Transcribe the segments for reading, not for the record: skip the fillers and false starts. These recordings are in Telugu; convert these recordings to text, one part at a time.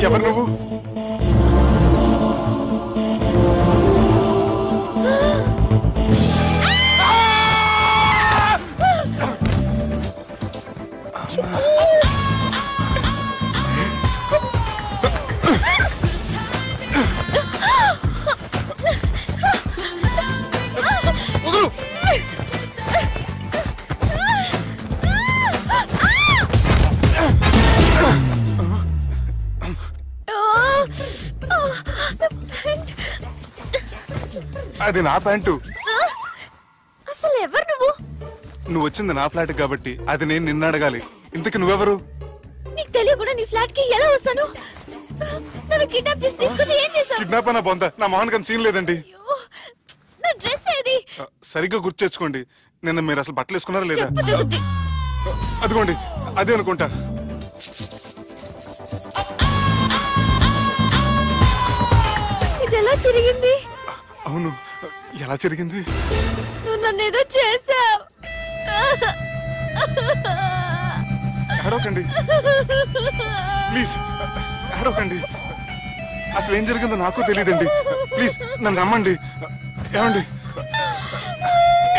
ఎవరు నువ్వు? అది నా ప్యాంటు. అసలు ఎవరు నువ్వు? నువ్వు వచ్చింది నా ఫ్లాట్ కాబట్టి అది నేను నిన్ను అడగాలి. ఇంతకు నువ్వెవరు? నీకు తెలియకుండా నీ ఫ్లాట్ కి ఎలా వస్తాను? నన్ను కిడ్నాప్ చేసి తీసుకొచ్చి ఏం చేశావు? కిడ్నాప్ అన్న బొంద, నా మోహన్ కన్ సీన్ లేదండి. నా డ్రెస్ ఏది? సరిగ్గా గుర్తు తెచ్చుకోండి. నిన్న మీరు అసలు బట్టలు వేసుకున్నారా లేదా? అదిగోండి అదే అనుకుంటా. ఇది ఎలా జరిగింది? అవును, ఎలా జరిగింది? నువ్వు నన్ను ఏదో చేసావు. ఏడవకండి ప్లీజ్, ఏడవకండి. అసలు ఏం జరిగిందో నాకు తెలియదండి. ప్లీజ్ నన్ను రమ్మండి. ఏమండి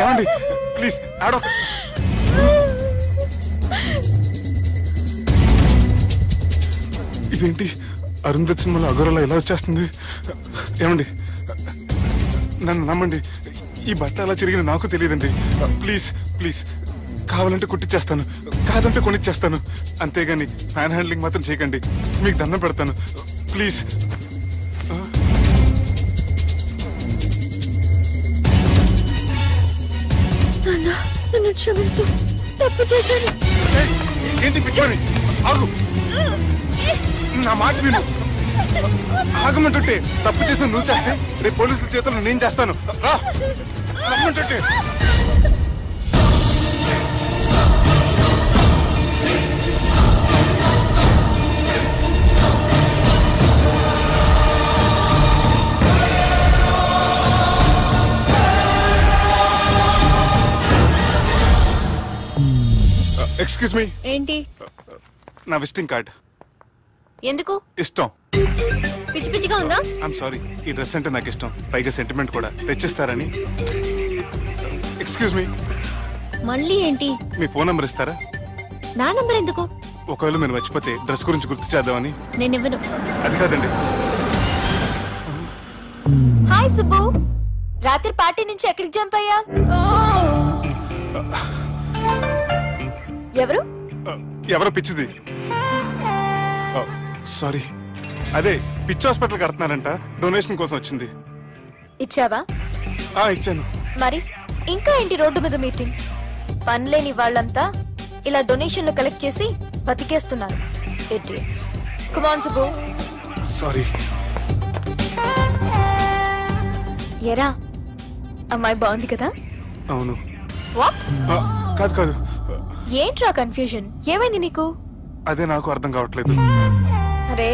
ఏమండి ప్లీజ్ ఏడవ. ఇదేంటి అరుంధతి సినిమాలో అగోరలా ఎలా వచ్చేస్తుంది? ఏమండి నన్ను నమ్మండి. ఈ బట్ట అలా చిరిగిన నాకు తెలియదండి. ప్లీజ్ ప్లీజ్, కావాలంటే కుట్టిచ్చేస్తాను, కాదంటే కొనిచ్చేస్తాను. అంతేగాని హ్యాండ్ హ్యాండ్లింగ్ మాత్రం చేయకండి. మీకు దండం పెడతాను ప్లీజ్. నన్ను క్షమించు, తప్పు చేశాను. ఏంటి పిచ్చోని? ఆగు, నా మాట విను. ఆగమంటుంటే తప్పు చేసి నువ్వు చేస్తే రేపు పోలీసుల చేతుల్లో నేను చేస్తాను. రమ్మంటుంటే. Excuse me. ఏంటి? నా విజిటింగ్ కార్డ్. ఎందుకు? ఇష్టం. పిచ్చి పిచ్చిగా ఉందా? ఐఎమ్ సారీ, ఈ డ్రెస్ అంటే నాకు ఇష్టం, పైగా సెంటిమెంట్ కూడా. తెచ్చిస్తారని. Excuse me. మళ్ళీ ఏంటి? మీ ఫోన్ నంబర్ ఇస్తారా? నా నంబర్ ఎందుకు? ఒకవేళ మీరు మర్చిపోతే డ్రెస్ గురించి గుర్తు చేద్దామని. నేను ఇవ్వను. అది కాదండి. హాయ్ సుబ్బు, రాత్రి పార్టీ నుంచి ఎక్కడికి జంప్ అయ్యా? ఎవరు? ఎవరో పిచ్చిది. సారీ, అదే పిచ్చి హాస్పిటల్ కడుతున్నారంట, డొనేషన్ కోసం వచ్చింది. ఇచ్చావా? ఇచ్చాను. మరి ఇంకా ఏంటి రోడ్డు మీద మీటింగ్? పనిలేని వాళ్ళంతా ఇలా డొనేషన్లు కలెక్ట్ చేసి బతికేస్తున్నారు. Idiots. Come on Subbu. Sorry. ఎరా, అమ్మాయి బాగుంది కదా? అవును. వాట్? కాదు కాదు. ఏంట్రా కన్ఫ్యూజన్? ఏమైంది నీకు? అదే నాకు అర్థం కావట్లేదు. అరే,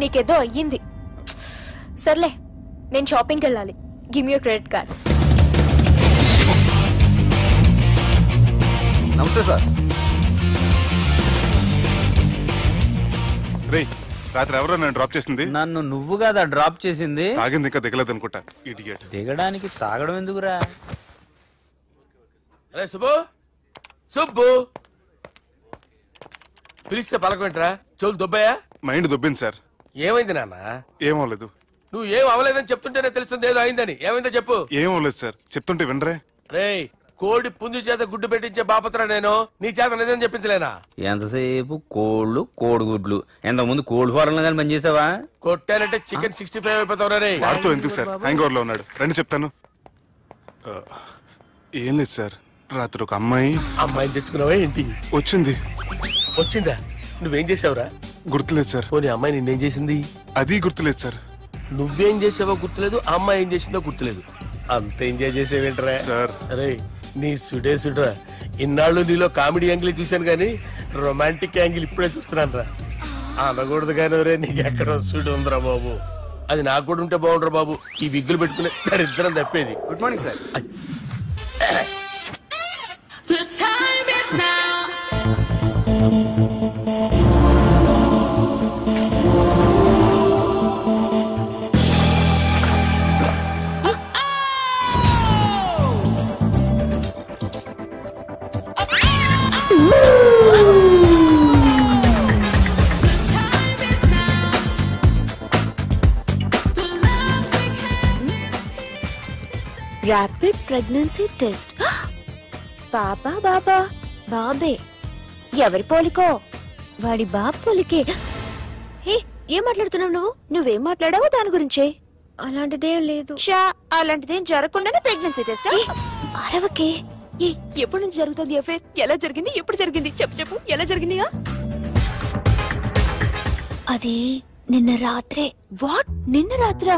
నీకేదో అయ్యింది. సర్లే, నేను షాపింగ్కి వెళ్ళాలి. Give me your credit card. నమస్తే సార్. రే, రాత్రి ఎవరో నన్ను డ్రాప్ చేసింది? నన్ను నువ్వు కదా డ్రాప్ చేసింది. తాగింది ఇంకా దిగలేదు అనుకుంటా. ఇడియట్. దిగడానికి తాగడం ఎందుకురా? అరే సుబ్బు, సుబ్బు పిలిస్తే పలకమేంట్రా? చెవులు దొబ్బాయా? Mind దొబ్బింది sir. ఏమైంది నాన్న? ఏమవలేదు. నువ్వు ఏం అవలేదని చెప్తుంటేనే తెలుస్తుంది ఏదో అయిందని. ఏమైందో చెప్పు. ఏమవలేదు సార్, చెప్తుంటే వినరే. రేయ్, కోడి పుంజు చేత గుడ్డు పెట్టించే బాపత్ర నేను. నీ చేత నిజం చెప్పించలేనా? ఎంతసేపు కోళ్ళు కోడిగుడ్లు. ఎంతకుముందు కోడి ఫారంలో కానీ పనిచేసావా? కొట్టానంటే చికెన్ 65 అయిపోతావు రే. వాడుతూ ఎందుకు సార్, హ్యాంగ్ ఓవర్ లో ఉన్నాడు. రండి చెప్తాను. ఏం లేదు సార్, రాత్రి ఒక అమ్మాయిని తెచ్చుకున్నావా ఏంటి? వచ్చిందా? నువ్వేం చేసావురా? గుర్తులేదు సార్. పోనీ అమ్మాయి నిన్నేం చేసింది? అది గుర్తులేదు సార్. నువ్వేం చేసావో గుర్తులేదు, ఆ అమ్మాయి ఏం చేసిందో గుర్తులేదు. అంత ఎంజాయ్ చేసేవేంట్రా సార్? అరే నీ సుడే సుడ్రా. ఇన్నాళ్ళు నీలో కామెడీ యాంగిల్ చూశాను కానీ రొమాంటిక్ యాంగిల్ ఇప్పుడే చూస్తున్నాను రా. అనకూడదు కానీ రే నీకు ఎక్కడ సుడి ఉందిరా బాబు. అది నాకు కూడా ఉంటే బాగుండ్రా బాబు. ఈ విగ్గులు పెట్టుకునే దరిద్రం తప్పేది. Good morning sir. The time is now. Rapid pregnancy test. బాబా బాబా బాబే. ఎవరి పోలికో? వాడి బాబు పోలికే. హే, ఏం మాట్లాడుతున్నావు నువ్వు? నువ్వేం మాట్లాడావో దాని గురించే. అలాంటిదేం లేదు. షా, అలాంటిదేం జరగకుండానే ప్రెగ్నెన్సీ టెస్ట్. అరవకే. ఎప్పటి నుంచి జరుగుతుంది అఫేర్? ఎలా జరిగింది? ఎప్పుడు జరిగింది? చెప్పు చెప్పు, ఎలా జరిగిందిగా? అది నిన్న రాత్రే. వాట్? నిన్న రాత్రా?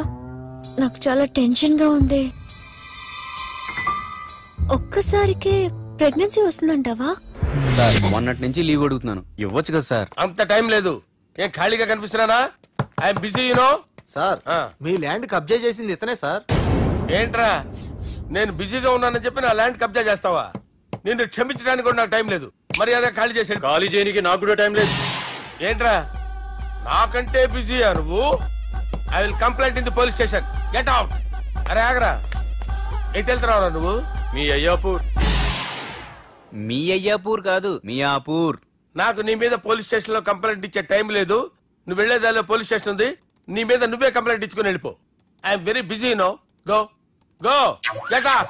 నాకు చాలా టెన్షన్ గా ఉంది. ఒక్కసారికే ప్రెగ్నెన్సీ వస్తుందంటావా? సార్ మొన్నటి నుంచి లీవ్ అడుగుతున్నాను, ఇవ్వచ్చు కదా సార్? అంత టైం లేదు. ఏం ఖాళీగా కనిపిస్తున్నానా? I'm busy you know. సార్ మీ ల్యాండ్ కబ్జా చేసింది ఇతనే సార్. ఏంట్రా నేను బిజీగా ఉన్నానని చెప్పి నా ల్యాండ్ కబ్జా చేస్తావా? నిన్ను క్షమించడానికి కూడా నాకు టైం లేదు. మర్యాద ఖాళీ చేసాడు. ఖాళీ చేయడానికి నాకు కూడా టైం లేదు. ఏంట్రా నాకంటే బిజీయా నువ్వు? I will complaint in the police station. Get out. అరే ఆగరా, ఎటు వెళ్తున్నావురా నువ్వు? మీ అయ్యాపూర్. మీ అయ్యాపూర్ కాదు, మియాపూర్. నాకు నీ మీద పోలీస్ స్టేషన్ లో కంప్లైంట్ ఇచ్చే టైం లేదు. నువ్వు వెళ్లేదాలో పోలీస్ స్టేషన్ ఉంది. నీ మీద నువ్వే కంప్లైంట్ ఇచ్చుకుని వెళ్ళిపో. I'm very busy no. Go go get off.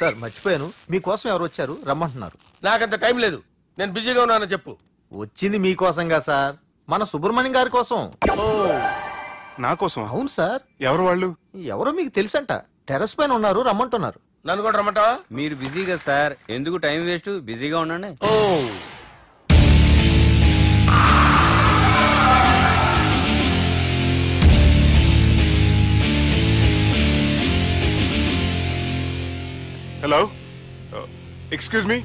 Sir మర్చిపోయాను, మీకోసం ఎవరు వచ్చారు రమ్మంటున్నారు. నాకంత టైం లేదు, నేను బిజీగా ఉన్నానని చెప్పు. వచ్చింది మీకోసంగా సార్, మన సుబ్రహ్మణ్యం గారి కోసం. నా కోసం? అవును సార్. ఎవరు వాళ్ళు? ఎవరో మీకు తెలుసంట. టెర్రస్ పైన ఉన్నారు, రమ్మంటున్నారు. నన్ను కూడా రమ్మంటావా? మీరు బిజీ కదా సార్, ఎందుకు టైం వేస్ట్, బిజీగా ఉండండి. ఓ హలో, ఎక్స్క్యూజ్ మీ.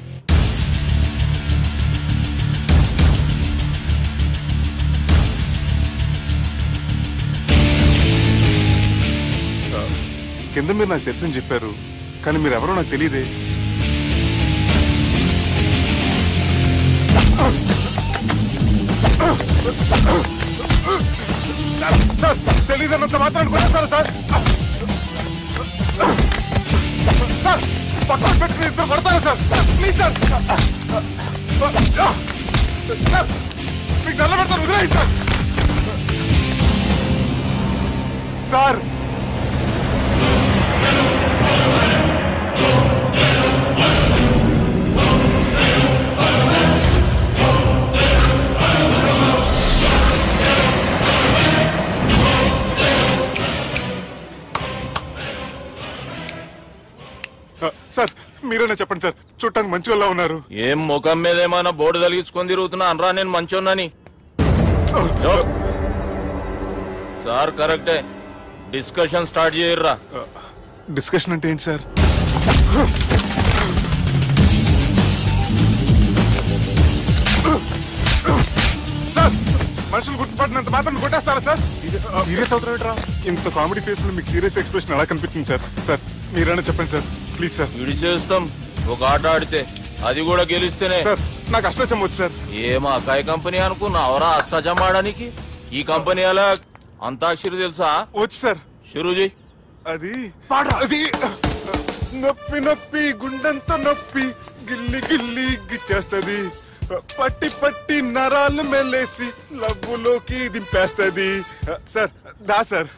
కింద మీరు నాకు తెలుసని చెప్పారు, కానీ మీరు ఎవరో నాకు తెలియదే. సార్ తెలీదన్నంత మాత్రాన్ని కొట్టేస్తారా సార్? సార్ పక్కన పెట్టుకుని ఇద్దరు కొడతారా సార్? ప్లీజ్ సార్, సార్ మీకు నల్ల పెడతారు, వదిలేయండి సార్. సార్ సార్ మీరేనా చెప్పండి సార్, చూడటానికి మంచి వాళ్ళ ఉన్నారు. ఏం ముఖం మీద ఏమైనా బోర్డు తలిగించుకొని తిరుగుతున్నా అనరా నేను మంచోన్నాని? సార్ కరెక్టే, డిస్కషన్ స్టార్ట్ చేయర్రా. డిస్కషన్ అంటే ఏంటి సార్? సార్ మనుషులు గుర్తుపట్టినంత మాత్రం కొట్టేస్తారా సార్? సీరియస్ అవుతారా? ఇంత కామెడీ ఫేస్ లో మీకు సీరియస్ ఎక్స్ప్రెషన్ ఎలా కనిపిస్తుంది సార్? సార్ మీరైనా చెప్పండి సార్, ప్లీజ్ సార్. విడిచేస్తాం ఒక ఆట ఆడితే, అది కూడా గెలిస్తేనే. సార్ నాకు అష్టాచం వచ్చు సార్. ఏం అకాయ కంపెనీ అనుకున్నావరా అష్టాచం ఆడడానికి? ఈ కంపెనీ అలా అంతాక్షరి తెలుసా? వచ్చు సార్. షురూజీ. అది అది నొప్పి నొప్పి గుండెంతో నొప్పి గిల్లి గిల్లి గిచ్చేస్తది, పట్టి పట్టి నరాలు మెల్లేసి లవ్వులోకి దింపేస్తది. సార్ దా సార్.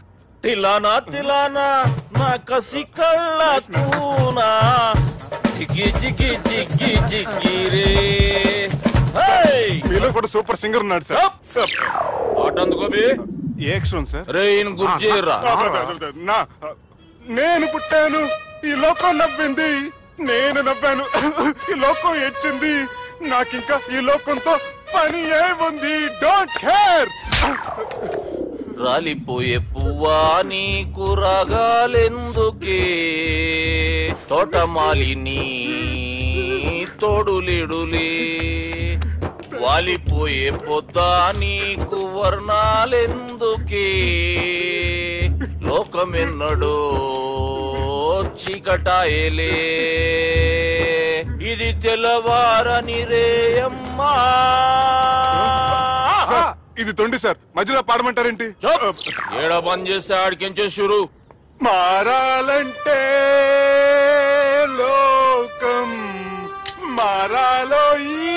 తిలానా తిలానా నా కసి కళ్ళ కూనా జిగి జిగి జిగి జిగి రే. మీలో కూడా సూపర్ సింగర్ ఉన్నాడు సార్. ఆట అందుకోబి ఏ అక్షరం సార్? రే ఈయన గుర్తు చేయరా. నేను పుట్టాను, ఈ లోకం నవ్వింది, నేను నవ్వాను, ఈ లోకం ఏడ్చింది, నాకింకా ఈ లోకంతో పని ఏముంది? Don't care. రాలిపోయే పువ్వా నీకు రాగాలెందుకే తోటమాలిని తోడులిడులే వాలిపోయే పొద్దా నీకు వర్ణాలెందుకే లోకమెన్నడో చీకటాయలే ఇది తెల్లవారని రేయమ్మా. ఇది తొండి సార్, మధ్యలో పాడమంటారేంటి? ఏడ బంద్ చేస్తే ఆడికించే షురు. మారాలంటే లోకం మారాలో ఈ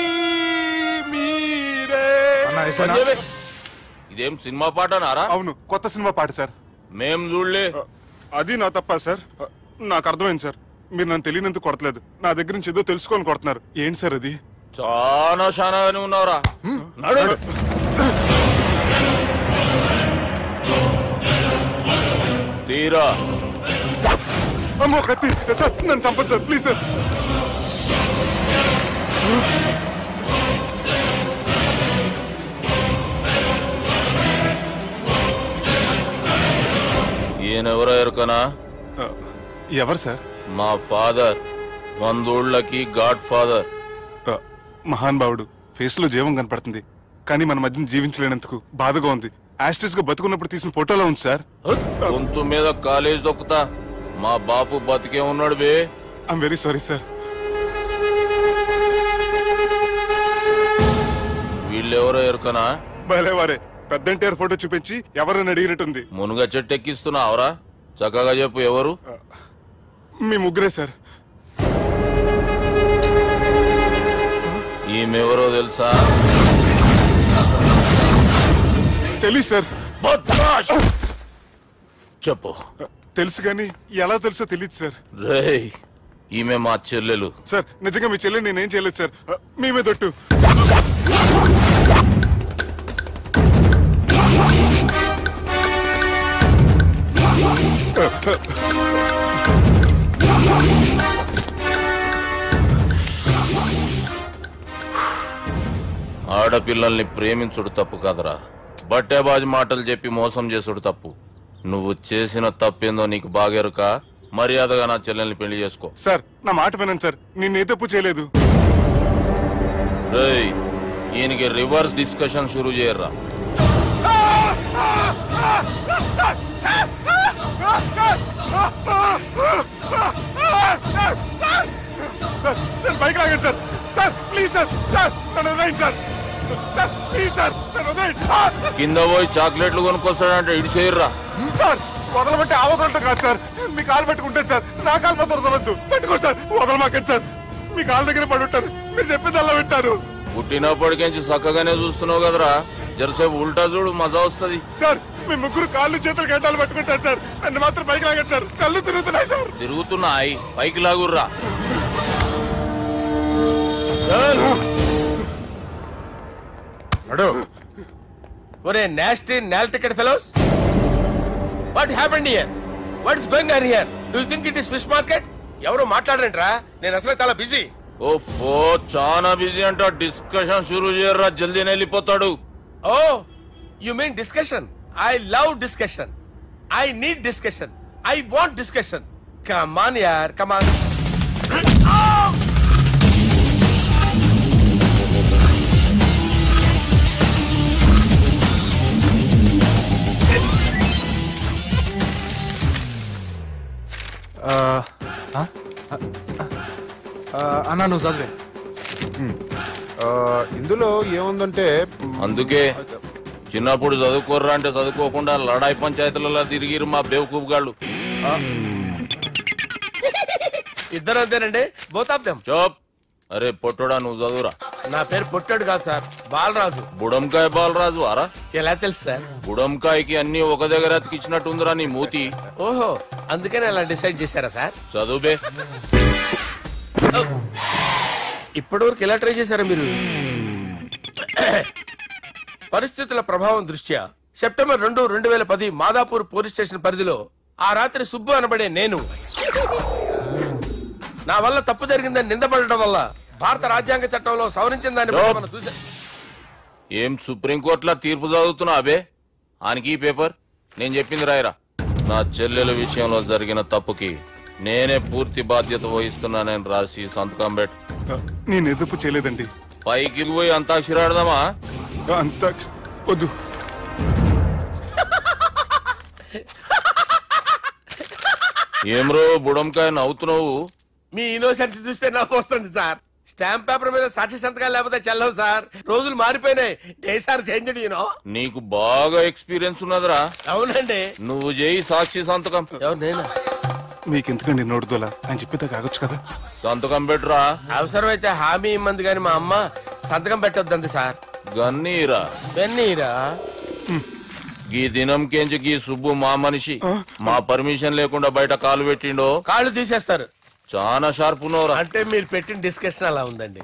మీరే. ఇదేం సినిమా పాట నారా? అవును, కొత్త సినిమా పాట సార్. మేం చూడలే. అది నా తప్ప సార్. నాకు అర్థమైంది సార్, మీరు నన్ను తెలియనందుకు కొడతలేదు, నా దగ్గర నుంచి ఏదో తెలుసుకొని కొడుతున్నారు. ఏంటి సార్ అది? చాలా శానాగానే ఉన్నావురా. నడు. తీరా. అమ్మో కత్తి సార్, నన్ను చంపదు సార్, ప్లీజ్ సార్. ఈయనెవరో ఎరుకనా? ఎవరు సార్? మా ఫాదర్, 100 గాడ్ ఫాదర్. మహాన్ భావుడు. ఫేస్ లో జీవం కనపడుతుంది, కానీ మన మధ్యన జీవించలేనందుకు బాధగా ఉంది. యాస్టిస్ గా బతుకున్నప్పుడు తీసిన ఫోటోలో ఉంది సార్. గొంతు మీద కాలేజ్ దొక్కుతా. మా బాపు బతికే ఉన్నాడు బే. I'm very sorry sir. వీళ్ళెవరో ఎరుకనా? భలేవారే, పెద్ద ఎన్టీఆర్ ఫోటో చూపించి ఎవరని అడిగినట్టుంది. మునుగ చెట్టు ఎక్కిస్తున్నావురా? చక్కగా చెప్పు, ఎవరు? మీ ముగ్గురే సార్. ఈమెవరో తెలుసా? తెలీదు సార్. చెప్పు. తెలుసు కానీ ఎలా తెలుసో తెలియదు సార్. రేయ్, ఈమె మా చెల్లెలు. సార్ నిజంగా మీ చెల్లెని నేనేం చేయలేదు సార్, మీ మీద ఒట్టు. ఆడపిల్లల్ని ప్రేమించుడు తప్పు కాదరా, బట్టేబాజు మాటలు చెప్పి మోసం చేసుడు తప్పు. నువ్వు చేసిన తప్పేందో నీకు బాగెరుక. మర్యాదగా నా చెల్లెల్ని పెళ్లి చేసుకో. సార్ నా మాట వినండి సార్, నేనే తప్పు చేయలేదు. రేయ్, ఈయనకి రివర్స్ డిస్కషన్ షురూ చేయర్రా. బైక్ లాగండి sir. Sir please sir, sir నన్ను వదిలేయండి సార్. సార్ ప్లీజ్ సార్, నన్ను వదిలేయండి. కింద పోయి చాక్లెట్లు కొనుక్కొస్తాడంటే ఇటు చేయర్రా. సార్ వదలబట్టి ఆ వదలటం కాదు సార్, మీ కాలు పెట్టుకుంటాను సార్, నా కాలు మాత్రం వదలవద్దు. పెట్టుకోండి సార్, వదలమాకండి సార్. మీ కాలు దగ్గర పడి ఉంటారు, మీరు చెప్పేది అలా వింటారు. పుట్టినప్పటికేంచి చక్కగానే చూస్తున్నావు కదరా, జరసేపు ఉల్టా చూడు, మజా వస్తుంది. సార్ మీ ముగ్గురు కాళ్ళు చేతులు గంటలు పట్టుకుంటారు సార్, నన్ను మాత్రం పైకి లాగండి సార్. కళ్ళు తిరుగుతున్నాయి సార్. తిరుగుతున్నాయి, పైకి లాగుర్రా. ఒరే నాస్టీ నాల్ ticket fellows, what happened here? What is going on here? Do you think it is fish market? ఎవరు మాట్లాడరంట్రా, నేను అసలే చాలా బిజీ. ఓఫో, చాలా బిజీ అంట. డిస్కషన్ షురూ చేయర్రా, జల్దీ వెళ్ళిపోతాడు. Oh you mean discussion? I love discussion. I need discussion. I want discussion. Come on యార్, కమ్ ఆన్. అన్నా నువ్వు చదివే. ఇందులో ఏముందంటే, అందుకే చిన్నప్పుడు చదువుకోర్రా అంటే చదువుకోకుండా లడాయి పంచాయతీలలో తిరిగిరు మా బేవకూఫ్ గాళ్ళు. ఇద్దరు అంతేనండి, బోత్ ఆఫ్ దెమ్. చోప్. అరే పొట్టోడా, నువ్వు చదువురా. నా పేరు పొట్టాడు కాదు సార్, బాలరాజు. బుడంకాయ బాలరాజు అరా? ఎలా తెలుసు సార్? బుడంకాయకి అన్ని ఒక దగ్గర అతికిచ్చినట్టుందిరా నీ మూతి. ఓహో, అందుకని అలా డిసైడ్ చేశారా సార్? చదువుబే. ఇప్పటి వరకు ఎలా ట్రై చేశారా మీరు? పరిస్థితుల ప్రభావం దృష్ట్యా సెప్టెంబర్ 2, 2010 మాదాపూర్ పోలీస్ స్టేషన్ పరిధిలో ఆ రాత్రి సుబ్బు అనబడే నేను నా వల్ల తప్పు జరిగిందని నిందపడటం వల్ల భారత రాజ్యాంగ చట్టంలో సవరించిన దాన్ని మనం చూసా. ఏం సుప్రీంకోర్టులో తీర్పు చదువుతున్నా అబే? ఆనికి ఈ పేపర్ నేను చెప్పింది రాయరా. నా చెల్లెల విషయంలో జరిగిన తప్పుకి నేనే పూర్తి బాధ్యత వహిస్తున్నానని రాసి సంతకం పెట్టు. నేను ఎదుపు చేయలేదండి. పైకి పోయి అంతాక్షరి ఆడదామా? అంత వద్దు. ఏమ్రో బుడంకాయ నవ్వుతున్నావు? మీ ఇన్నోసెన్స్ చూస్తే నాకు వస్తుంది సార్. స్టాంప్ పేపర్ మీద సాక్షి సంతకాలు లేకపోతే చెల్లవు సార్. రోజులు మారిపోయినాయి. Day sir change you know. నీకు బాగా ఎక్స్పీరియన్స్ ఉన్నదిరా. అవునండి. నువ్వు చేయి సాక్షి సంతకం. ఎవరు నేనా? మీకెందుకండి నోడుదోలా అని చెప్పేదా కాగొచ్చు కదా. సంతకం పెట్టురా. అవసరమైతే హామీ ఇమ్మంది కానీ మా అమ్మ సంతకం పెట్టొద్దండి సార్. గన్నీరా వెన్నీరా. గీ దినంకేంచి గీ సుబ్బు మా మనిషి మా పర్మిషన్ లేకుండా బయట కాలు పెట్టిండో కాళ్ళు తీసేస్తారు. చాలా షార్ప్ ఉన్నవరా. అంటే మీరు పెట్టిన డిస్కషన్ అలా ఉందండి.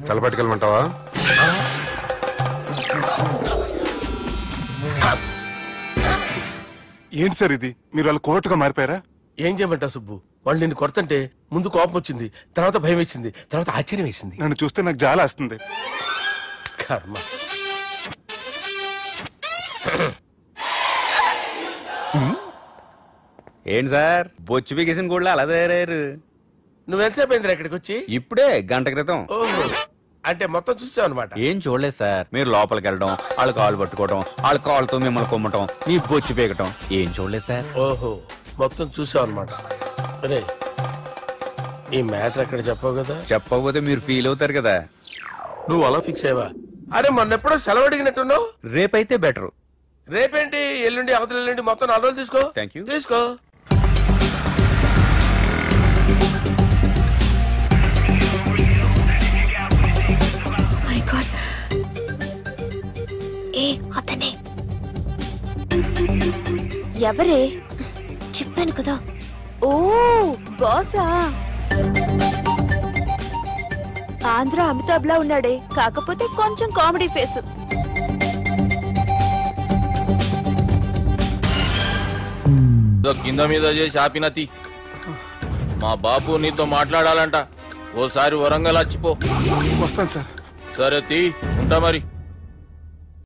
తలపట్టుకెళ్ళమంటావా? ఏంటి సార్ ఇది? మీరు వాళ్ళు కోర్టుగా మారిపోయారా? ఏం చేయమంటావు సుబ్బు? వాళ్ళు నిన్ను కొడుతుంటే ముందు కోపం వచ్చింది, తర్వాత భయం వేసింది, తర్వాత ఆశ్చర్యం వేసింది. నన్ను చూస్తే నాకు జాలా వస్తుంది. కర్మ. ఏంటి సార్ బొచ్చు బిగేసిన కూడా అలా తయారయ్యారు? నువ్వెంతసేపు అయిందిరా ఇక్కడికి వచ్చి? ఇప్పుడే గంట క్రితం. ఓహో, అంటే మొత్తం చూసావు అనమాట. ఏం చూడలేదు సార్. మీరు లోపలికి వెళ్ళడం, వాళ్ళ కాళ్ళు పట్టుకోవడం, వాళ్ళ కాళ్ళతో మిమ్మల్ని కొమ్మటం, మీ బొచ్చు పీకటం ఏం చూడలేదు సార్. ఓహో, మొత్తం చూసావు అనమాట. అరే, ఈ మ్యాటర్ అక్కడ చెప్పావు కదా. చెప్పకపోతే మీరు ఫీల్ అవుతారు కదా. నువ్వు అలా ఫిక్స్ అయ్యవా? అరే మొన్నెప్పుడో సెలవు అడిగినట్టున్నావు. రేపైతే బెటర్. రేపేంటి, ఎల్లుండి, అవతల ఎల్లుండి, మొత్తం 4 రోజులు తీసుకో. Thank you. తీసుకో. మై గాడ్, ఏ అతనే. ఎవరే? చెప్పాను కదా. ఓ బాసా. ఆంధ్ర అమితాబ్ లా ఉన్నాడే, కాకపోతే కొంచెం కామెడీ ఫేస్. కింద మీద చేసి ఆపినతి. మా బాబు నీతో మాట్లాడాలంట. ఓసారి వరంగల్ వచ్చిపో. వస్తాను సార్. సరే తీ, ఉంటా మరి.